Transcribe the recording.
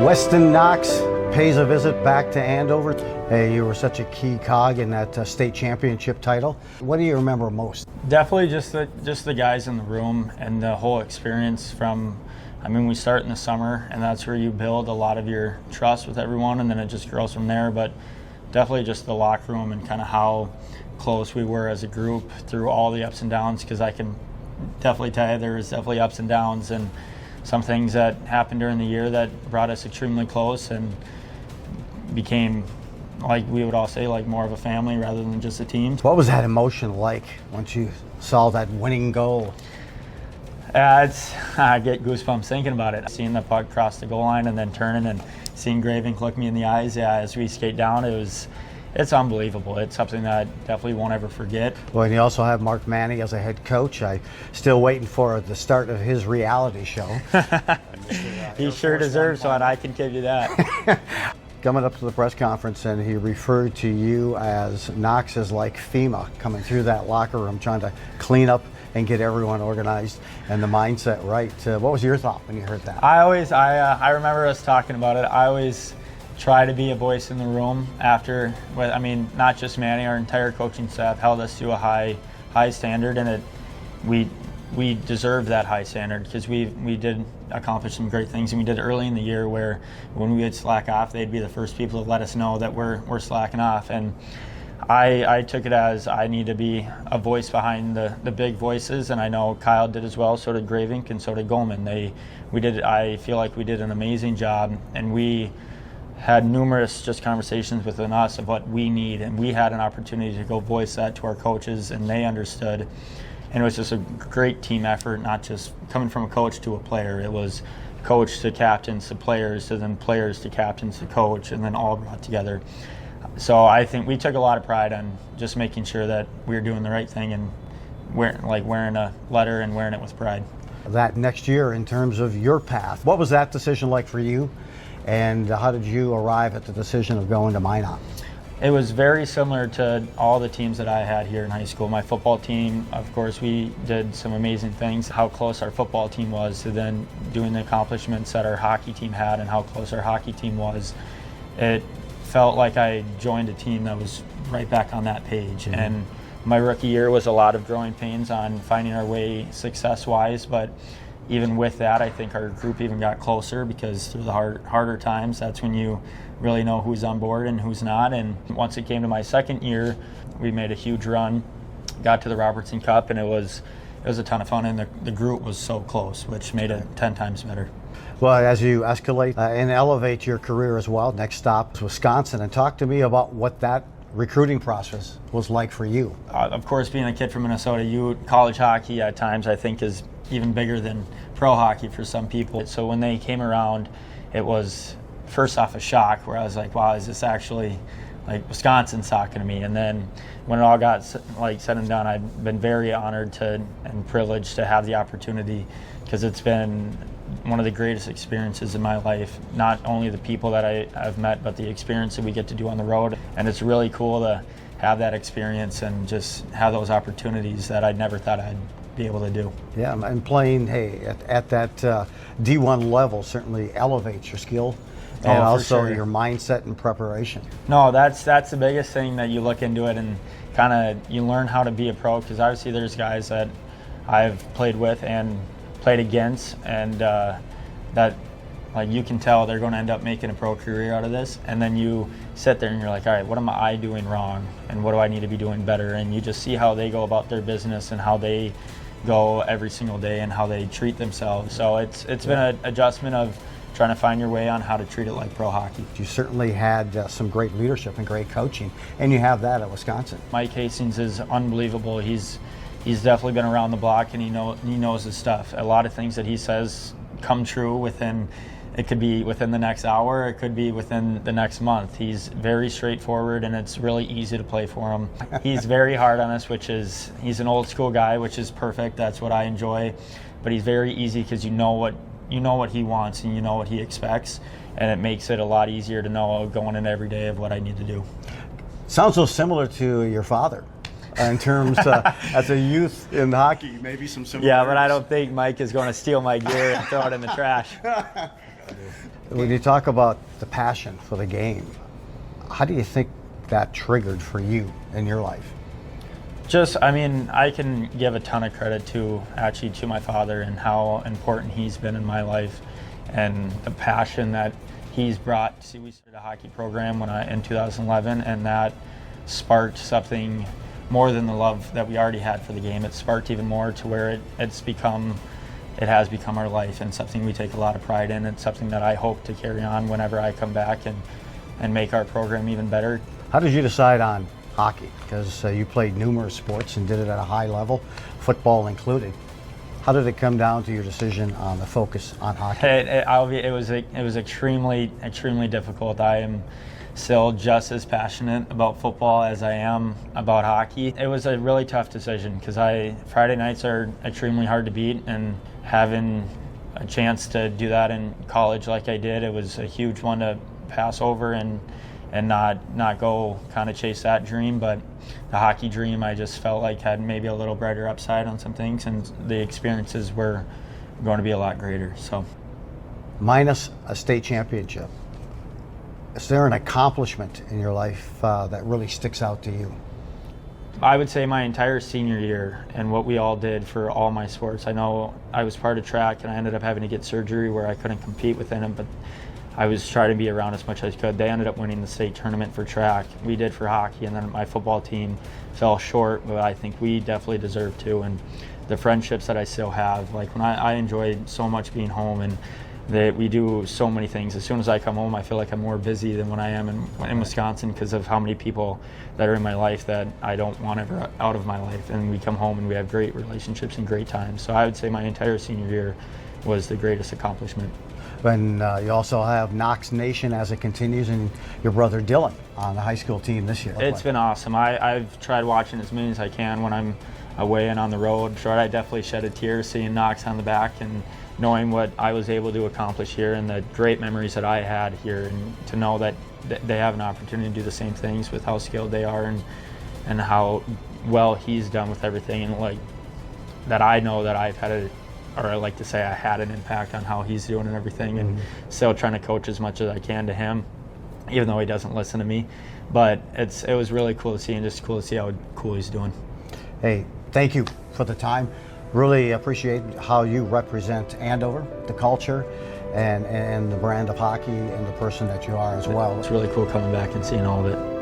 Weston Knox pays a visit back to Andover. Hey, you were such a key cog in that state championship title. What do you remember most? Definitely just the guys in the room and the whole experience from, we start in the summer and that's where you build a lot of your trust with everyone, and then it just grows from there. But definitely just the locker room and kind of how close we were as a group through all the ups and downs, because I can definitely tell you there was definitely ups and downs and some things that happened during the year that brought us extremely close and became, like we would all say, like more of a family rather than just a team. What was that emotion like once you saw that winning goal? I get goosebumps thinking about it. Seeing the puck cross the goal line and then turning and seeing Gravink look me in the eyes, as we skate down, it's unbelievable. It's something that I definitely won't ever forget. Well, and you also have Mark Manning as a head coach. I'm still waiting for the start of his reality show. He sure deserves one, I can give you that. Coming up to the press conference, and he referred to you as Knox is like FEMA coming through that locker room, trying to clean up and get everyone organized and the mindset right. What was your thought when you heard that? I remember us talking about it. I always try to be a voice in the room after. Not just Manny, our entire coaching staff held us to a high standard, and we deserve that high standard because we did accomplish some great things, and we did it early in the year where when we would slack off, they'd be the first people to let us know that we're slacking off. And I took it as I need to be a voice behind the big voices, and I know Kyle did as well, so did Gravink, and so did Goldman. I feel like we did an amazing job, and we had numerous just conversations within us of what we need, and we had an opportunity to go voice that to our coaches, and they understood. And it was just a great team effort, not just coming from a coach to a player. It was coach to captains to players, to then players to captains to coach, and then all brought together. So I think we took a lot of pride on just making sure that we were doing the right thing and wearing a letter and wearing it with pride. That next year, in terms of your path, what was that decision like for you? And how did you arrive at the decision of going to Minot? It was very similar to all the teams that I had here in high school. My football team, of course, we did some amazing things. How close our football team was to then doing the accomplishments that our hockey team had and how close our hockey team was. It felt like I joined a team that was right back on that page. Mm-hmm. And my rookie year was a lot of growing pains on finding our way success-wise, but even with that, I think our group even got closer because through the harder times, that's when you really know who's on board and who's not. And once it came to my second year, we made a huge run, got to the Robertson Cup, and it was a ton of fun, and the group was so close, which made it 10 times better. Well, as you escalate and elevate your career as well, next stop is Wisconsin, and talk to me about what that recruiting process was like for you. Of course, being a kid from Minnesota, college hockey at times I think is even bigger than pro hockey for some people. So when they came around, it was first off a shock where I was like, wow, is this actually like Wisconsin's talking to me? And then when it all got said and done, I've been very honored and privileged to have the opportunity, because it's been one of the greatest experiences in my life. Not only the people that I've met, but the experience that we get to do on the road. And it's really cool to have that experience and just have those opportunities that I never thought I'd be able to do. Yeah, and playing at that D1 level certainly elevates your skill and also your mindset and preparation. No, that's the biggest thing, that you look into it and kind of you learn how to be a pro, because obviously there's guys that I've played with and played against, and that you can tell they're going to end up making a pro career out of this, and then you sit there and you're like, all right, what am I doing wrong and what do I need to be doing better? And you just see how they go about their business and how they go every single day and how they treat themselves. So it's been an adjustment of trying to find your way on how to treat it like pro hockey. You certainly had some great leadership and great coaching, and you have that at Wisconsin. Mike Hastings is unbelievable. He's definitely been around the block, and he knows his stuff. A lot of things that he says come true it could be within the next hour, it could be within the next month. He's very straightforward, and it's really easy to play for him. He's very hard on us, he's an old school guy, which is perfect. That's what I enjoy. But he's very easy because you know what he wants and you know what he expects, and it makes it a lot easier to know going in every day of what I need to do. Sounds so similar to your father. In terms as a youth in hockey, maybe some similarities. Yeah, but I don't think Mike is going to steal my gear and throw it in the trash. When you talk about the passion for the game, how do you think that triggered for you in your life? I mean, I can give a ton of credit to my father and how important he's been in my life and the passion that he's brought. See, we started a hockey program in 2011, and that sparked something more than the love that we already had for the game. It sparked even more to where it has become our life and something we take a lot of pride in. It's something that I hope to carry on whenever I come back and make our program even better. How did you decide on hockey? Because you played numerous sports and did it at a high level, football included. How did it come down to your decision on the focus on hockey? It was extremely difficult. I am still just as passionate about football as I am about hockey. It was a really tough decision because Friday nights are extremely hard to beat, and having a chance to do that in college like I did, it was a huge one to pass over and not go kind of chase that dream. But the hockey dream, I just felt like had maybe a little brighter upside on some things, and the experiences were going to be a lot greater. So, minus a state championship, is there an accomplishment in your life that really sticks out to you? I would say my entire senior year and what we all did for all my sports. I know I was part of track, and I ended up having to get surgery where I couldn't compete within it, but I was trying to be around as much as I could. They ended up winning the state tournament for track. We did for hockey, and then my football team fell short, but I think we definitely deserved to. And the friendships that I still have, like when I enjoyed so much being home, and that we do so many things. As soon as I come home, I feel like I'm more busy than when I am in Wisconsin because of how many people that are in my life that I don't want ever out of my life. And we come home and we have great relationships and great times. So I would say my entire senior year was the greatest accomplishment. And you also have Knox Nation as it continues, and your brother Dylan on the high school team this year. It's been awesome. I've tried watching as many as I can when I'm away and on the road. Sure, I definitely shed a tear seeing Knox on the back and knowing what I was able to accomplish here and the great memories that I had here, and to know that they have an opportunity to do the same things with how skilled they are and how well he's done with everything, and like that I know that I've had I like to say I had an impact on how he's doing and everything, and still trying to coach as much as I can to him, even though he doesn't listen to me. But it was really cool to see, and just cool to see how cool he's doing. Hey, thank you for the time. Really appreciate how you represent Andover, the culture, and the brand of hockey, and the person that you are as well. It's really cool coming back and seeing all of it.